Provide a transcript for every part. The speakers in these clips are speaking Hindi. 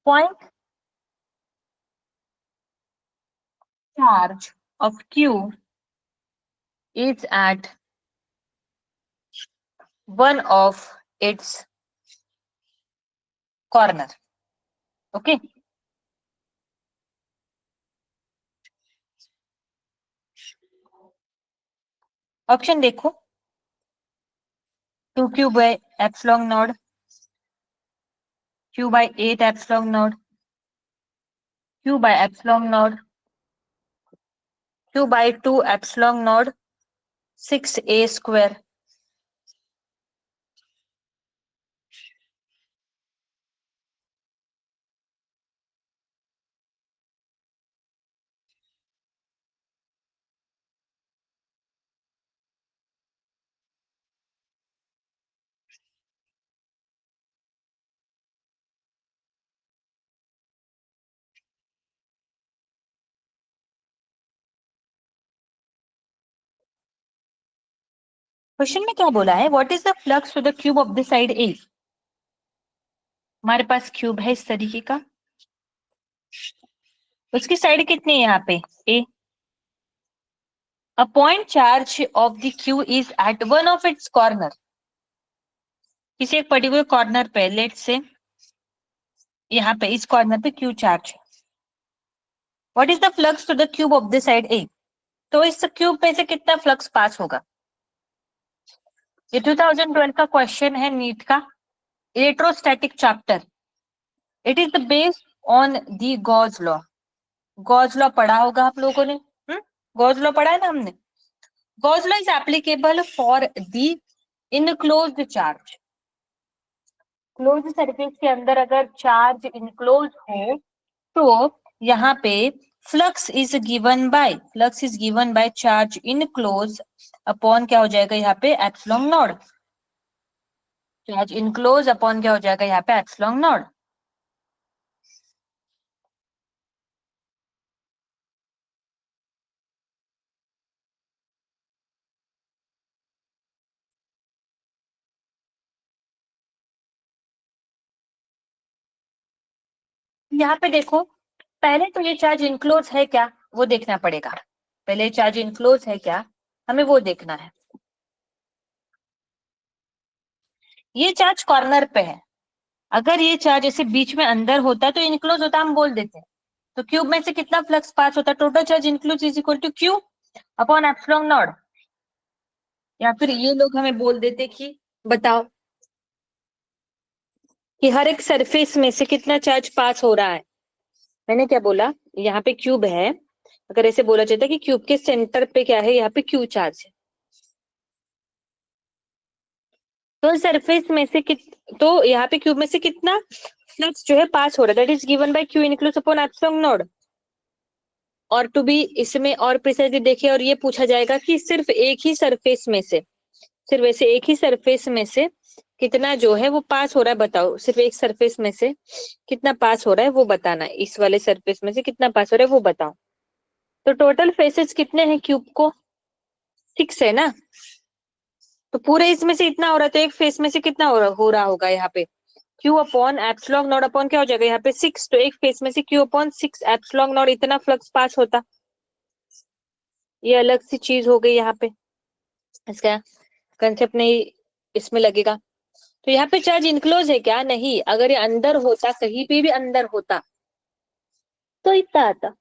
point charge of Q is at one of its corner. Okay. Option देखो, two q by epsilon naught, q by 8 epsilon naught, q by epsilon naught, q by 2 epsilon naught, 6a square. Question में क्या बोला है, what is the flux to the cube of the side A. हमारे पास क्यूब है इस तरीके का, उसकी साइड कितनी है यहाँ पे A. A point charge of the q is at one of its corner, किसी एक पर्टिकुलर कॉर्नर पे, लेट से यहाँ पे इस कॉर्नर पे क्यू चार्ज है। What is the flux to the cube of the side A, तो इस क्यूब पे से कितना फ्लक्स पास होगा। ये 2012 का क्वेश्चन है नीट का, electrostatic chapter. It is the based on the Gauss law. Gauss law पढ़ा होगा आप लोगों ने, गॉस लॉ पढ़ा है ना हमने। Gauss law is applicable for the enclosed charge. Close surface के अंदर अगर चार्ज इनक्लोज हो तो यहाँ पे flux is given by charge enclose upon क्या हो जाएगा यहाँ पे epsilon not. Charge enclose upon क्या हो जाएगा यहाँ पे एप्सिलॉन नॉट। यहाँ पे देखो, पहले तो ये चार्ज इनक्लोज है क्या वो देखना पड़ेगा। पहले चार्ज इनक्लोज है क्या हमें वो देखना है। ये चार्ज कॉर्नर पे है, अगर ये चार्ज ऐसे बीच में अंदर होता तो इनक्लोज होता, हम बोल देते हैं। तो क्यूब में से कितना फ्लक्स पास होता, total charge enclose is equal to Q upon epsilon naught. या फिर ये लोग हमें बोल देते कि बताओ कि हर एक सरफेस में से कितना चार्ज पास हो रहा है। मैंने क्या बोला, यहाँ पे क्यूब है, अगर ऐसे बोला जाता कि क्यूब के सेंटर पे क्या है, यहाँ पे क्यू चार्ज है, तो सरफेस में से तो यहाँ पे क्यूब में से कितना फ्लक्स जो है पास हो रहा है, that is given by q enclosed upon epsilon naught. और टू बी इसमें और प्रिसाइजली देखिए, और ये पूछा जाएगा कि सिर्फ एक ही सरफेस में से, सिर्फ ऐसे एक ही सरफेस में से कितना जो है वो पास हो रहा है, बताओ सिर्फ एक सरफेस में से कितना पास हो रहा है वो बताना है, इस वाले सरफेस में से कितना पास हो रहा है वो बताओ। तो टोटल फेसेस कितने हैं क्यूब को, 6 है ना, तो पूरे इसमें से इतना हो रहा है, तो एक फेस में से कितना हो रहा होगा यहाँ पे Q upon epsilon not upon क्या हो जाएगा यहाँ पे 6, तो एक फेस में से क्यू अपॉन 6 एप्सिलॉन नॉट इतना फ्लक्स पास होता। ये अलग सी चीज हो गई यहाँ पे, इसका कंसेप्ट नहीं इसमें लगेगा। तो यहाँ पे चार्ज इनक्लोज है क्या, नहीं, अगर ये अंदर होता, कहीं पे भी अंदर होता तो इतना आता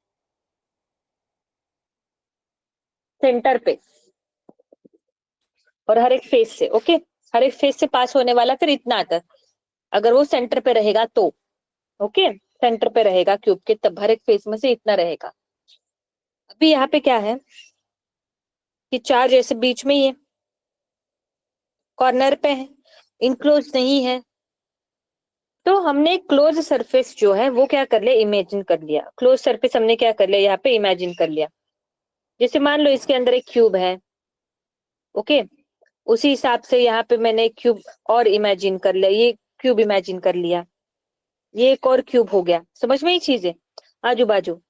सेंटर पे, और हर एक फेस से, ओके, हर एक फेस से पास होने वाला फिर इतना आता, अगर वो सेंटर पे रहेगा तो, ओके, सेंटर पे रहेगा क्यूब के तब हर एक फेस में से इतना रहेगा। अभी यहाँ पे क्या है कि चार्ज ऐसे बीच में ही है, कॉर्नर पे है, इनक्लोज नहीं है, तो हमने क्लोज सरफेस जो है वो क्या कर लिया, इमेजिन कर लिया। क्लोज सरफेस हमने क्या कर लिया यहाँ पे, इमेजिन कर लिया। जैसे मान लो इसके अंदर एक क्यूब है, ओके, उसी हिसाब से यहाँ पे मैंने एक क्यूब और इमेजिन कर लिया, ये क्यूब इमेजिन कर लिया, ये एक और क्यूब हो गया। समझ में ही चीज है, आजू बाजू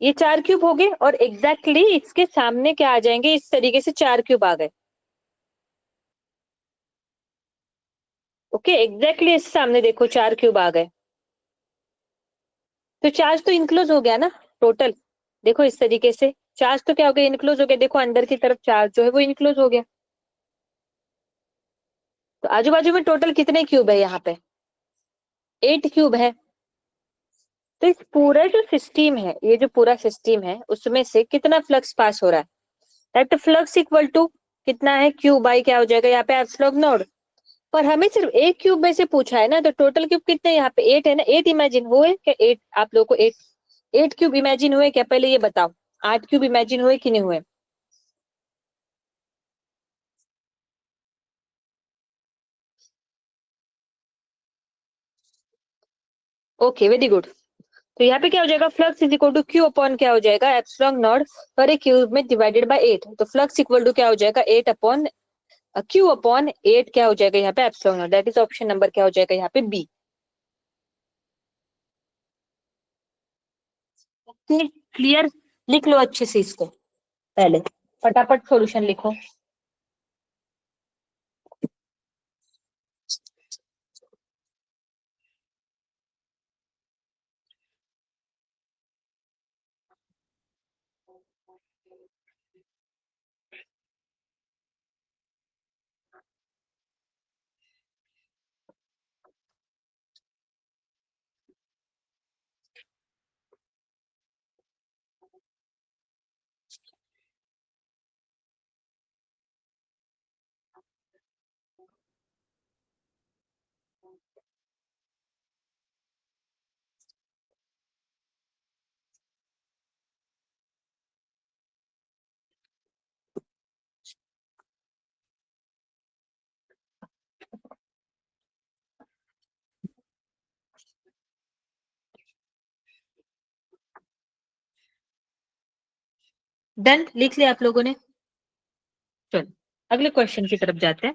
ये 4 क्यूब हो गए, और एग्जैक्टली इसके सामने क्या आ जाएंगे, इस तरीके से 4 क्यूब आ गए, ओके, एग्जैक्टली इसके सामने देखो 4 क्यूब आ गए। तो चार्ज तो इंक्लूज हो गया ना टोटल। देखो इस तरीके से चार्ज तो क्या हो गया, इंक्लूज हो गया। देखो अंदर की तरफ चार्ज जो है वो इंक्लूज हो गया। तो आजू बाजू में टोटल कितने क्यूब है यहाँ पे, 8 क्यूब है। तो इस पूरा जो सिस्टम है, ये जो पूरा सिस्टम है उसमें से कितना फ्लक्स पास हो रहा है, दैट फ्लक्स इक्वल टू कितना है, क्यू बाई क्या हो जाएगा यहाँ पे एप्सिलॉन नॉट। पर हमें सिर्फ एक क्यूब में से पूछा है ना, तो टोटल क्यूब कितने यहाँ पे 8 है ना। 8 इमेजिन हुए क्या, 8 आप लोगों को 8 क्यूब इमेजिन हुए क्या, पहले ये बताओ। 8 क्यूब इमेजिन हुए कि नहीं हुए। Okay very good. तो यहाँ पे क्या हो जाएगा, flux is equal to Q upon क्या हो जाएगा, एप्सिलॉन नॉट पर एक क्यूब में डिवाइडेड बाय 8। तो फ्लक्स इक्वल टू क्या हो जाएगा, 8 अपॉन क्यू अपॉन 8 क्या हो जाएगा यहाँ पे epsilon not. That is option number क्या हो जाएगा यहाँ पे बी। क्लियर, लिख लो अच्छे से इसको, पहले फटाफट सॉल्यूशन लिखो। डन, लिख लिया आप लोगों ने। चलो अगले क्वेश्चन की तरफ जाते हैं।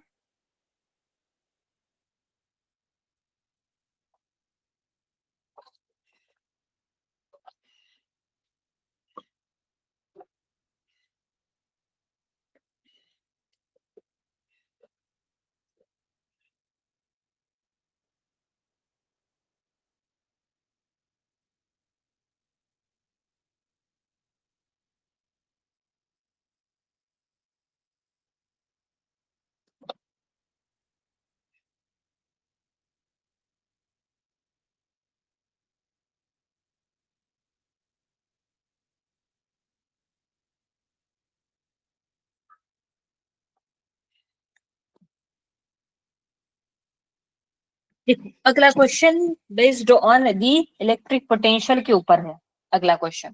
देखो अगला question based on the electric potential के ऊपर है। अगला question,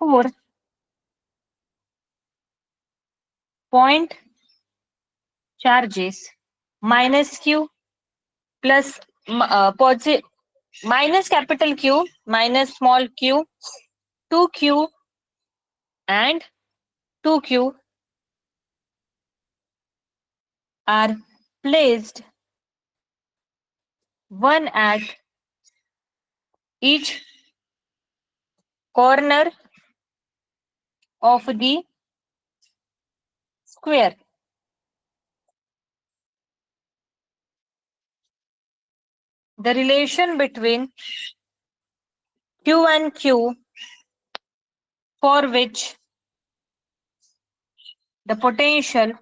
four point charges minus Q plus minus capital Q minus small Q 2q and 2q are placed one at each corner of the square. The relation between q and q for which the potential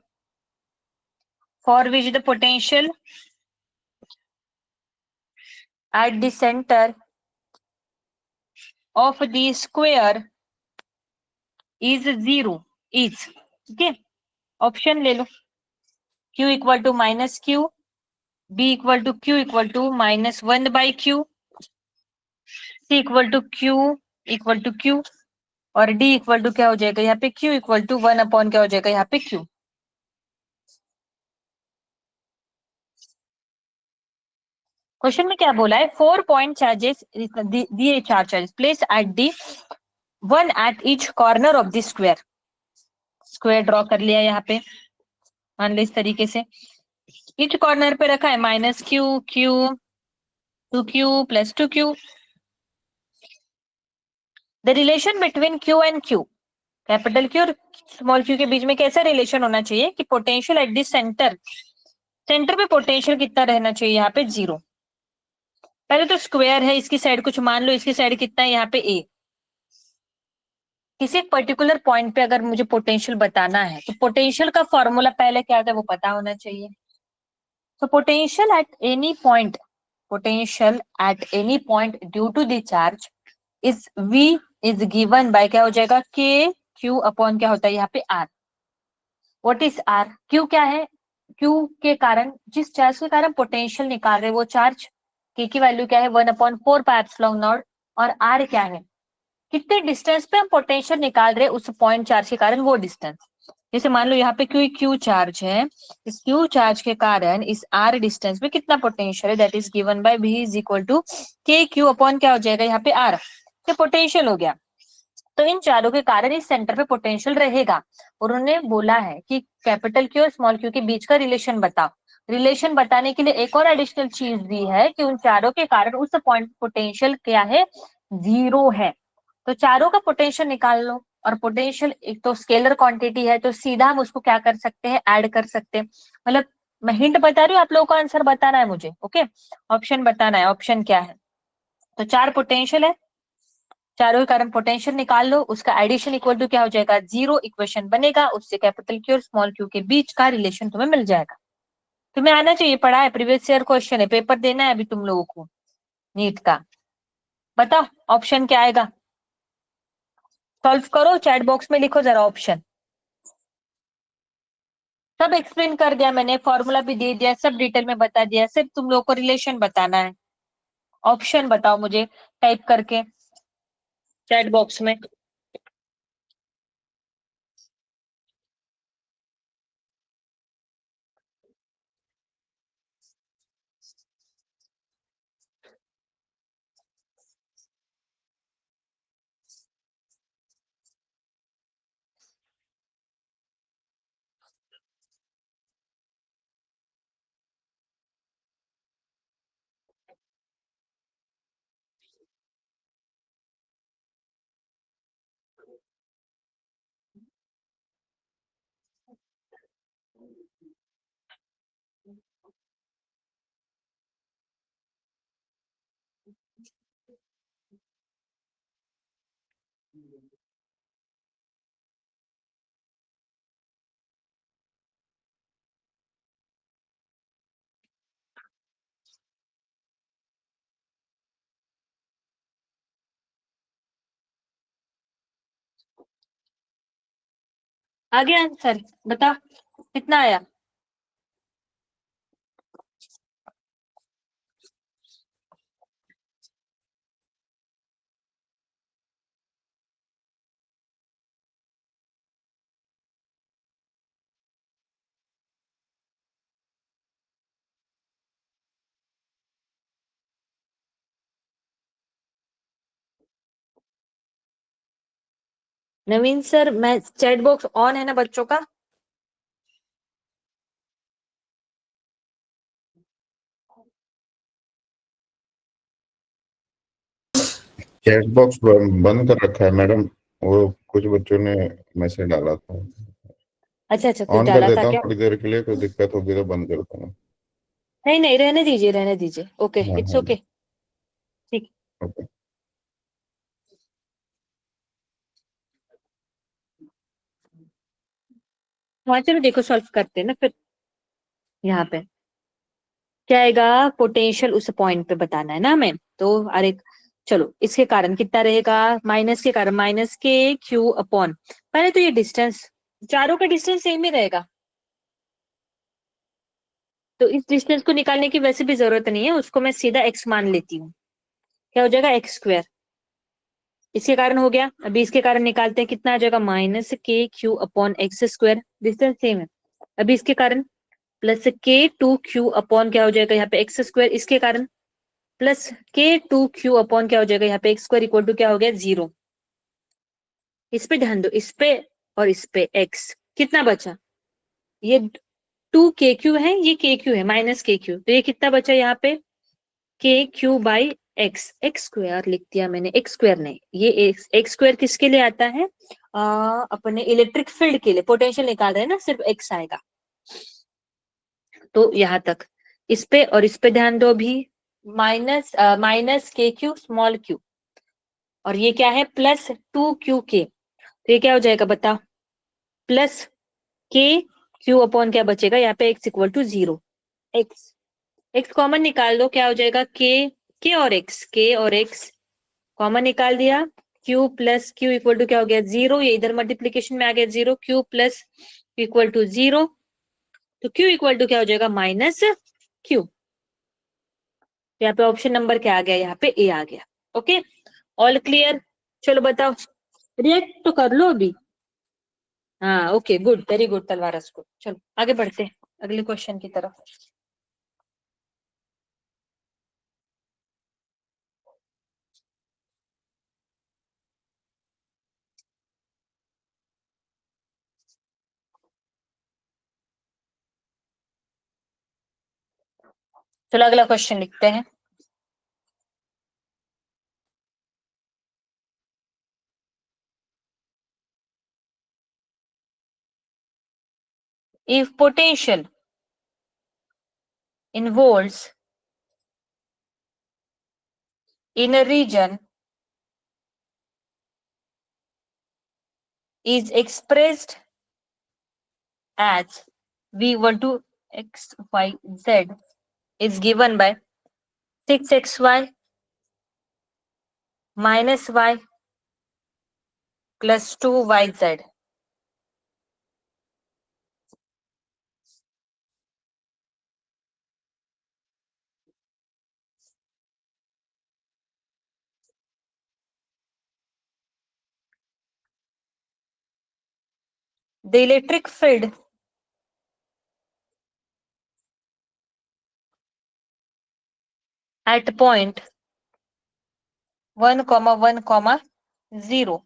at the center of the square is 0 is, ठीक है। ऑप्शन ले लो, q equal to minus Q, b equal to q equal to minus 1 by Q, c equal to q equal to q, और d इक्वल टू क्या हो जाएगा यहाँ पे q इक्वल टू 1 अपॉन क्या हो जाएगा यहाँ पे q। क्वेश्चन में क्या बोला है, 4 पॉइंट चार्जेस दिए, 4 charges place at the one at each corner of the square. Square draw कर लिया यहाँ पे, मान लो इस तरीके से। ईच कॉर्नर पे रखा है minus Q, Q 2q plus 2q। The relation between q and q, capital Q और स्मॉल क्यू के बीच में कैसा रिलेशन होना चाहिए कि potential at the centre, centre पे पोटेंशियल कितना रहना चाहिए यहाँ पे 0। पहले तो स्क्वायर है, इसकी साइड कुछ मान लो, इसकी साइड कितना है यहाँ पे ए। किसी एक पर्टिकुलर पॉइंट पे अगर मुझे पोटेंशियल बताना है तो पोटेंशियल का फॉर्मूला पहले क्या था वो पता होना चाहिए। तो potential at any point due to the charge is V is given by क्या हो जाएगा K Q अपॉन क्या होता है यहाँ पे R। What is R? Q क्या है? Q के कारण, जिस चार्ज के कारण पोटेंशियल निकाल रहे वो चार्ज, K की वैल्यू क्या है 1/4πε0। और R क्या है? कितने डिस्टेंस पे हम पोटेंशियल निकाल रहे हैं उस पॉइंट चार्ज के कारण वो डिस्टेंस। जैसे मान लो यहाँ पे क्यू चार्ज है, इस क्यू चार्ज के कारण इस आर डिस्टेंस में कितना पोटेंशियल है, that is given by V is equal to K Q upon क्या हो जाएगा यहाँ पे आर। ये पोटेंशियल हो गया। तो इन चारों के कारण इस सेंटर पे पोटेंशियल रहेगा। और उन्होंने बोला है कि कैपिटल क्यू और स्मॉल क्यू के बीच का रिलेशन बताओ। रिलेशन बताने के लिए एक और एडिशनल चीज दी है कि उन चारों के कारण उस पॉइंट पोटेंशियल क्या है, 0 है। तो चारों का पोटेंशियल निकाल लो। और पोटेंशियल एक तो स्केलर क्वांटिटी है, तो सीधा हम उसको क्या कर सकते हैं, ऐड कर सकते हैं। मतलब मैं हिंट बता रही हूँ, आप लोगों को आंसर बताना है मुझे। ओके, ऑप्शन बताना है, ऑप्शन क्या है। तो चार पोटेंशियल है, चारों के कारण पोटेंशियल निकाल लो, उसका एडिशन इक्वल टू क्या हो जाएगा 0। इक्वेशन बनेगा, उससे कैपिटल क्यू और स्मॉल क्यू के बीच का रिलेशन तुम्हें मिल जाएगा। तुम्हें आना चाहिए, पढ़ा है, प्रीवियस ईयर क्वेश्चन है, पेपर देना है अभी तुम लोगों को नीट का। बताओ ऑप्शन क्या आएगा, सॉल्व करो, चैट बॉक्स में लिखो जरा ऑप्शन। सब एक्सप्लेन कर दिया मैंने, फॉर्मूला भी दे दिया, सब डिटेल में बता दिया, सिर्फ तुम लोगों को रिलेशन बताना है। ऑप्शन बताओ मुझे टाइप करके चैट बॉक्स में। आ गया आंसर, बता कितना आया। नवीन सर, मैं चैट बॉक्स ऑन है ना बच्चों का? चैट बॉक्स बंद कर रखा है मैडम, वो कुछ बच्चों ने मैसेज डाला था। अच्छा अच्छा, कुछ ऑन कर डाला था देता हूँ क्या? थोड़ी देर के लिए, कोई दिक्कत होगी तो बंद करता हूँ। नहीं नहीं, रहने दीजिए रहने दीजिए, ओके, हाँ इट्स हाँ। ओके, ठीक। ओके। हाँ चलो देखो, सॉल्व करते हैं ना फिर। यहाँ पे क्या आएगा, पोटेंशियल उस पॉइंट पे बताना है ना हमें। तो अरे चलो, इसके कारण कितना रहेगा, माइनस के कारण माइनस के क्यू अपॉन, पहले तो ये डिस्टेंस, चारों का डिस्टेंस सेम ही रहेगा। तो इस डिस्टेंस को निकालने की वैसे भी जरूरत नहीं है, उसको मैं सीधा एक्स मान लेती हूँ। क्या हो जाएगा एक्स स्क्वायर। इसके कारण हो गया, अभी इसके कारण निकालते हैं, कितना आ जाएगा माइनस के Q upon x square, distance same है। अभी इसके कारण प्लस के टू क्यू अपॉन क्या हो जाएगा यहाँ पे एक्स स्क्वायर, इसके कारण प्लस के टू क्यू अपॉन क्या हो जाएगा यहाँ पे एक्स स्क्वायर इक्वल टू क्या हो गया 0। इस पे ध्यान दो, इस पे और इस पे एक्स, कितना बचा, ये टू के क्यू है, ये के क्यू है माइनस के क्यू, तो ये कितना बचा यहाँ पे के Q by x, x square लिख दिया मैंने, एक्स स्क्वायर नहीं, ये एक्स स्क्वायर किसके लिए आता है, अपने इलेक्ट्रिक फील्ड के लिए, पोटेंशियल निकाल रहे हैं ना, सिर्फ एक्स आएगा। तो यहाँ तक, इस पे और इस पे ध्यान दो भी, माइनस के क्यू स्मॉल क्यू, और ये क्या है प्लस 2QK, तो ये क्या हो जाएगा बताओ, प्लस के क्यू अपॉन क्या बचेगा यहाँ पे x equal to 0। X common निकाल दो, क्या हो जाएगा के और एक्स कॉमन निकाल दिया, Q plus Q equal to क्या हो गया 0, ये इधर मल्टीप्लीकेशन में आ गया 0, क्यू प्लस इक्वल टू 0, तो क्यू इक्वल टू क्या हो जाएगा माइनस क्यू। यहाँ पे ऑप्शन नंबर क्या आ गया, यहाँ पे ए आ गया। Okay, all clear. चलो बताओ, रिएक्ट तो कर लो अभी। हाँ ओके गुड, वेरी गुड तलवारस को। चलो आगे बढ़ते हैं अगले क्वेश्चन की तरफ। चलो अगला क्वेश्चन लिखते हैं। If potential in volts in a region is expressed as V equal to x y z is given by 6xy minus y plus 2yz. The electric field at point 1, 1, 0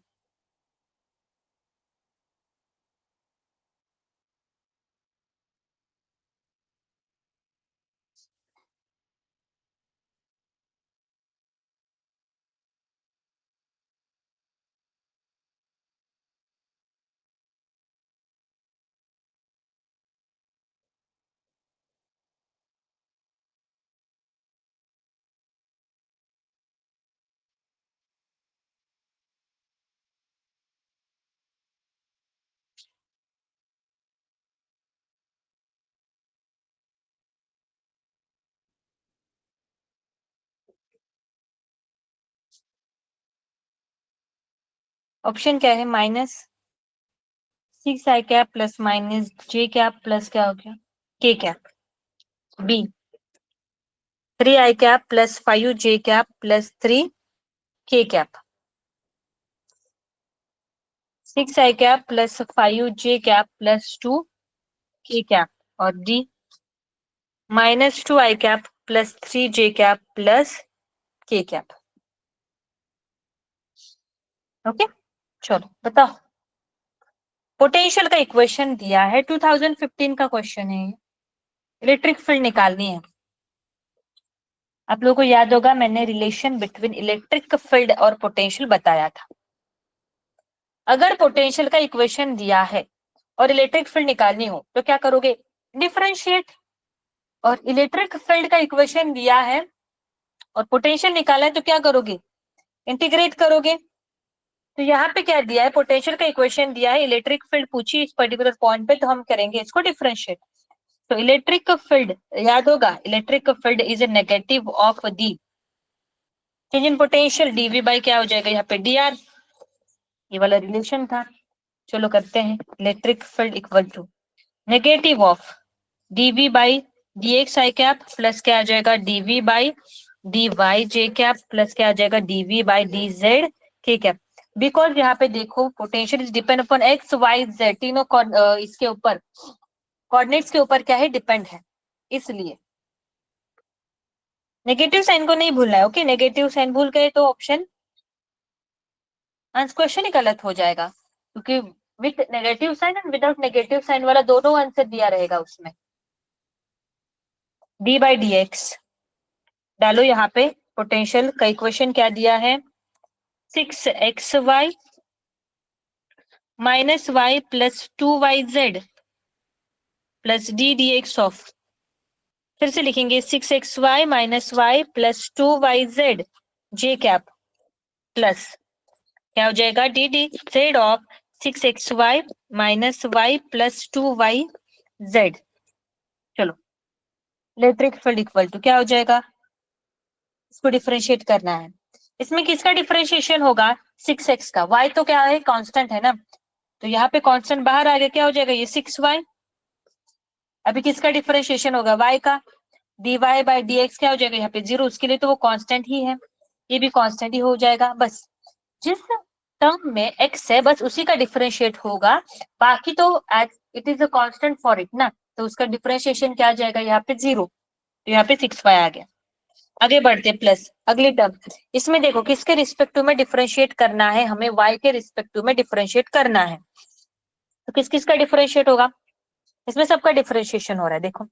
option क्या है, -6i cap plus -j cap plus क्या हो गया k cap, B 3i cap plus 5j cap plus 3k cap, 6i cap plus 5j cap plus 2k cap, और D -2i cap plus 3j cap plus k cap. Okay चलो बताओ, पोटेंशियल का इक्वेशन दिया है, 2015 का क्वेश्चन है, इलेक्ट्रिक फील्ड निकालनी है। आप लोगों को याद होगा मैंने रिलेशन बिटवीन इलेक्ट्रिक फील्ड और पोटेंशियल बताया था। अगर पोटेंशियल का इक्वेशन दिया है और इलेक्ट्रिक फील्ड निकालनी हो तो क्या करोगे, डिफरेंशिएट। और इलेक्ट्रिक फील्ड का इक्वेशन दिया है और पोटेंशियल निकाला है तो क्या करोगे, इंटीग्रेट करोगे। तो यहाँ पे क्या दिया है, पोटेंशियल का इक्वेशन दिया है, इलेक्ट्रिक फील्ड पूछी इस पर्टिकुलर पॉइंट पे, तो हम करेंगे इसको डिफरेंशिएट। तो इलेक्ट्रिक फील्ड याद होगा, electric field is a negative of the change in potential DV by क्या हो जाएगा यहाँ पे डी आर, ये वाला रिलेशन था। चलो करते हैं, electric field equal to negative of DV by D X I cap plus क्या आ जाएगा DV by D Y J cap plus क्या आ जाएगा DV by D Z K cap. Because यहाँ पे देखो potential is depend upon X Y Z, तीनों इसके ऊपर कोऑर्डिनेट्स के ऊपर क्या है डिपेंड है, इसलिए नेगेटिव साइन को नहीं भूलना है। ओके, नेगेटिव साइन भूल गए तो ऑप्शन आंसर क्वेश्चन ही गलत हो जाएगा, क्योंकि with negative sign and without negative sign वाला दोनों आंसर दिया रहेगा उसमें। डी बाई डी एक्स डालो यहाँ पे, पोटेंशियल का इक्वेशन क्या दिया है 6xy minus Y plus 2yz plus D D X of फिर से लिखेंगे 6xy minus Y plus 2yz J cap plus क्या हो जाएगा D D Z of 6xy minus Y plus 2yz। चलो इलेक्ट्रिक फील्ड इक्वल टू क्या हो जाएगा, इसको डिफरेंशिएट करना है। इसमें किसका डिफरेंशिएशन होगा, 6x का। y तो क्या है, कांस्टेंट है ना, तो यहाँ पे कांस्टेंट बाहर आ गया, क्या हो जाएगा ये 6y। अभी किसका डिफरेंशिएशन होगा, y का। dy बाई dx क्या हो जाएगा यहाँ पे 0, उसके लिए तो वो कांस्टेंट ही है, ये भी कांस्टेंट ही हो जाएगा। बस जिस टर्म में x है बस उसी का डिफरेंशिएट होगा, बाकी तो it is a constant for it ना, तो उसका डिफरेंशिएशन क्या आ जाएगा यहाँ पे 0, तो यहाँ पे 6y आ गया। आगे बढ़ते प्लस अगली टर्म। इसमें देखो किसके रिस्पेक्टिव में डिफरेंशिएट करना है, हमें y के रिस्पेक्टिव में डिफरेंशिएट करना है, तो किस किस का डिफरेंशिएट होगा, इसमें सबका डिफरेंशिएशन हो रहा है देखो।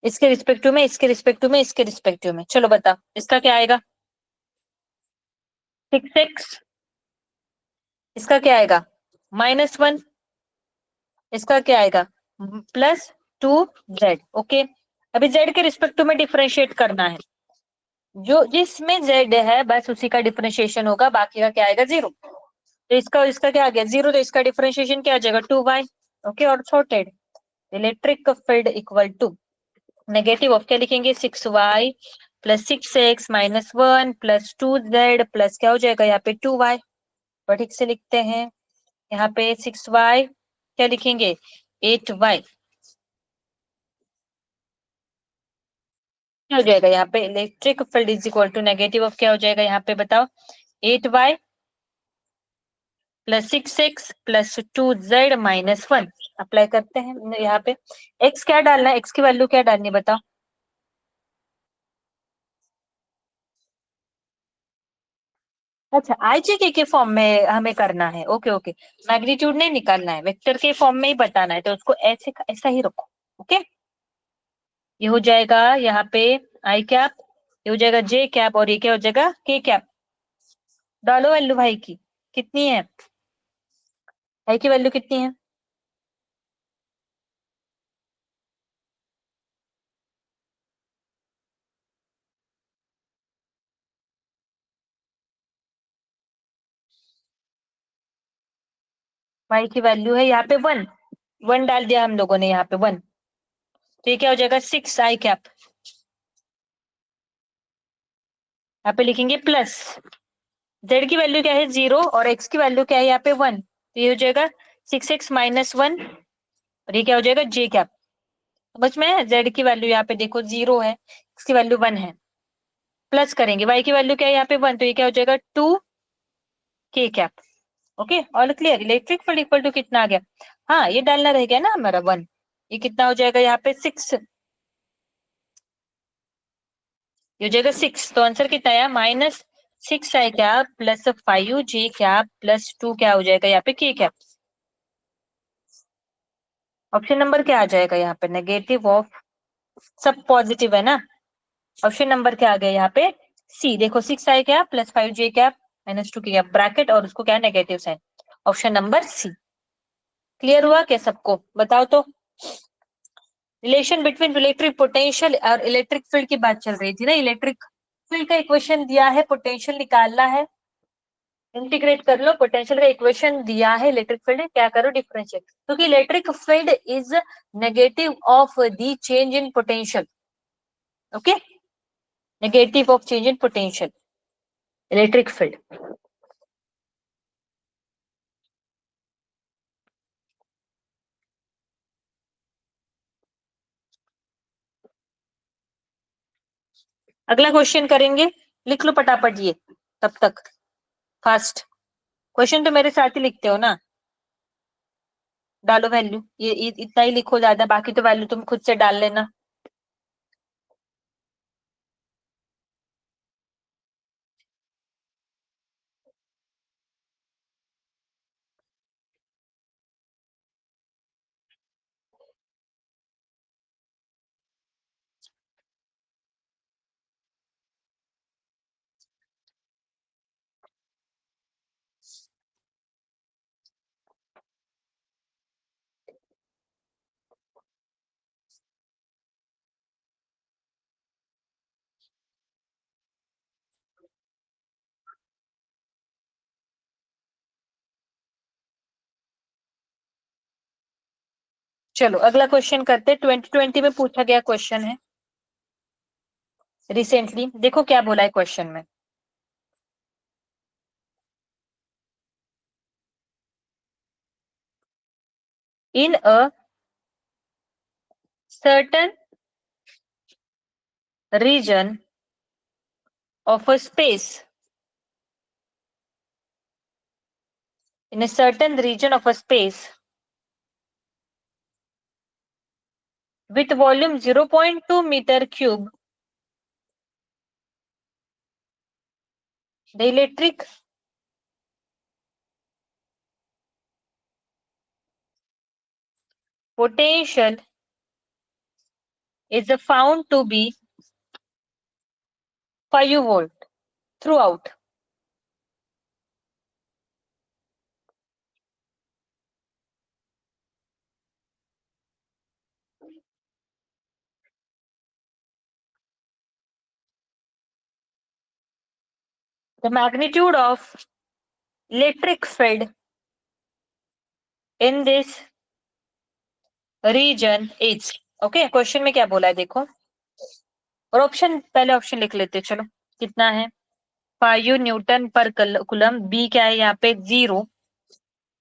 इसके रिस्पेक्टिव में, इसके रिस्पेक्टिव में, इसके रिस्पेक्टिव में। चलो बताओ इसका क्या आएगा, 6x, इसका क्या आएगा -1, इसका क्या आएगा +2z। ओके, अभी z के रिस्पेक्टिव में डिफरेंशिएट करना है, जो जिसमें z है बस उसी का डिफरेंशिएशन होगा, बाकी का क्या आएगा 0। तो इसका क्या आ गया 0, तो इसका डिफरेंशिएशन क्या आ जाएगा 2y। ओके, और sorted. Electric field equal to negative of क्या लिखेंगे 6y plus 6x minus 1 plus 2z plus क्या हो जाएगा यहाँ पे 2y। और ठीक से लिखते हैं, यहाँ पे 6y क्या लिखेंगे 8y, क्या हो जाएगा यहाँ पे electric field is equal to negative of क्या हो जाएगा यहाँ पे बताओ 8y plus 6x plus 2z minus 1। Apply करते हैं यहाँ पे, x क्या डालना है, x की वैल्यू क्या डालनी है बताओ। अच्छा आईजीके के फॉर्म में हमें करना है, ओके ओके, मैग्नीट्यूड नहीं निकालना है, वेक्टर के फॉर्म में ही बताना है, तो उसको ऐसे ऐसा ही रखो। ओके, ये हो जाएगा यहाँ पे आई कैप, ये हो जाएगा जे कैप, और ये क्या हो जाएगा के कैप। डालो वैल्यू भाई की, कितनी है भाई की वैल्यू कितनी है, भाई की वैल्यू है यहाँ पे 1, 1 डाल दिया हम लोगों ने यहाँ पे 1, तो ये क्या हो जाएगा 6 आई कैप। यहाँ पे लिखेंगे प्लस, जेड की वैल्यू क्या है 0 और एक्स की वैल्यू क्या है यहाँ पे 1, तो ये हो जाएगा 6x माइनस 1, और ये क्या हो जाएगा जे कैप। समझ में है, जेड की वैल्यू यहाँ पे देखो 0 है, एक्स की वैल्यू 1 है, प्लस करेंगे वाई की वैल्यू क्या है यहाँ पे 1, तो ये क्या हो जाएगा 2 K cap. Okay, all clear. Electric field equal to कितना आ गया, हाँ ये डालना रह गया ना हमारा 1, ये कितना हो जाएगा यहाँ पे 6, ये हो जाएगा 6, तो आंसर कितना आया -6 I cap plus 5 J cap plus 2 क्या हो जाएगा यहाँ पे के कैप। ऑप्शन नंबर क्या आ जाएगा यहाँ पे, नेगेटिव ऑफ, सब पॉजिटिव है ना, ऑप्शन नंबर क्या आ गया यहाँ पे सी। देखो 6 I cap plus 5 J cap minus 2 K cap bracket, और उसको क्या negative sign, option number C. Clear हुआ क्या सबको, बताओ तो। रिलेशन बिटवीन इलेक्ट्रिक पोटेंशियल और इलेक्ट्रिक फील्ड की बात चल रही थी ना, इलेक्ट्रिक फील्ड का इक्वेशन दिया है, पोटेंशियल निकालना है, इंटीग्रेट कर लो, पोटेंशियल का इक्वेशन दिया है, इलेक्ट्रिक फील्ड क्या करो डिफरेंशिएट, क्योंकि electric field is negative of the change in potential. Okay, negative of change in potential electric field. अगला क्वेश्चन करेंगे, लिख लो पटापट ये तब तक, फास्ट। क्वेश्चन तो मेरे साथ ही लिखते हो ना, डालो वैल्यू, ये इतना ही लिखो, ज्यादा बाकी तो वैल्यू तुम खुद से डाल लेना। चलो अगला क्वेश्चन करते हैं। 2020 में पूछा गया क्वेश्चन है रिसेंटली। देखो क्या बोला है क्वेश्चन में। इन अ certain region of a space, in a certain region of a space with volume 0.2 meter cube, the electric potential is found to be 5 volt throughout. The magnitude of electric field in this region is, okay, question में क्या बोला है देखो। और ऑप्शन, पहले ऑप्शन लिख लेते हैं, चलो कितना है। 5 न्यूटन पर कूलम, बी क्या है यहाँ पे 0,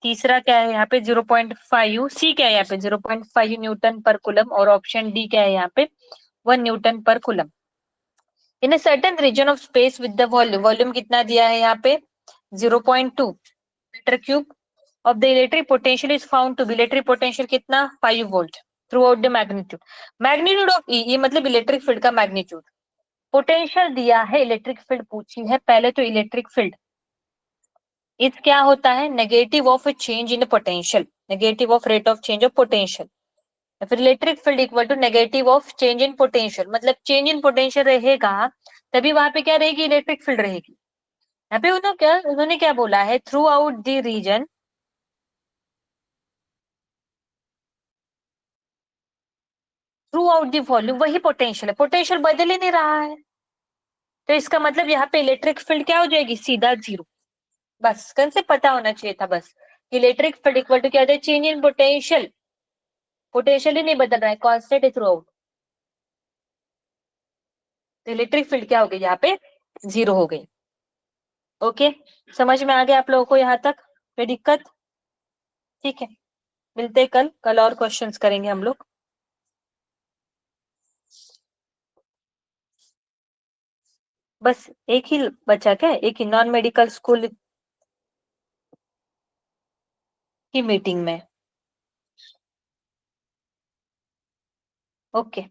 तीसरा क्या है यहाँ पे 0.5, सी क्या है यहाँ पे 0.5 न्यूटन पर कूलम, और ऑप्शन डी क्या है यहाँ पे 1 न्यूटन पर coulomb. In a certain region of space with the volume, volume कितना दिया है यहाँ पे 0.2 metre cube of the electric potential is found to be, electric potential कितना 5 volt throughout the magnitude. Magnitude of E, ये मतलब इलेक्ट्रिक फील्ड का मैग्नीट्यूड। पोटेंशियल दिया है, इलेक्ट्रिक फील्ड पूछी है। पहले तो इलेक्ट्रिक फील्ड इस क्या होता है, negative of change in potential, negative of rate of change of potential. फिर electric field equal to negative of change in potential, मतलब चेंज इन पोटेंशियल रहेगा तभी वहां पे क्या रहेगी, इलेक्ट्रिक फील्ड रहेगी। यहाँ पे उन्होंने क्या बोला है, throughout the region, throughout the volume, वही पोटेंशियल है, पोटेंशियल बदल ही नहीं रहा है। तो इसका मतलब यहाँ पे इलेक्ट्रिक फील्ड क्या हो जाएगी, सीधा 0। बस कंसेप्ट पता होना चाहिए था बस। इलेक्ट्रिक फील्ड इक्वल टू क्या होता है, चेंज इन पोटेंशियल, पोटेंशियल ही नहीं बदल रहा है, कांस्टेंट है थ्रू आउट। तो इलेक्ट्रिक फील्ड क्या हो गई यहाँ पे, 0 हो गई। ओके, समझ में आ गया आप लोगों को यहाँ तक, कोई दिक्कत? ठीक है, मिलते हैं कल, कल और क्वेश्चंस करेंगे हम लोग। बस एक ही बचा क्या, एक ही नॉन मेडिकल स्कूल की मीटिंग में। ओके।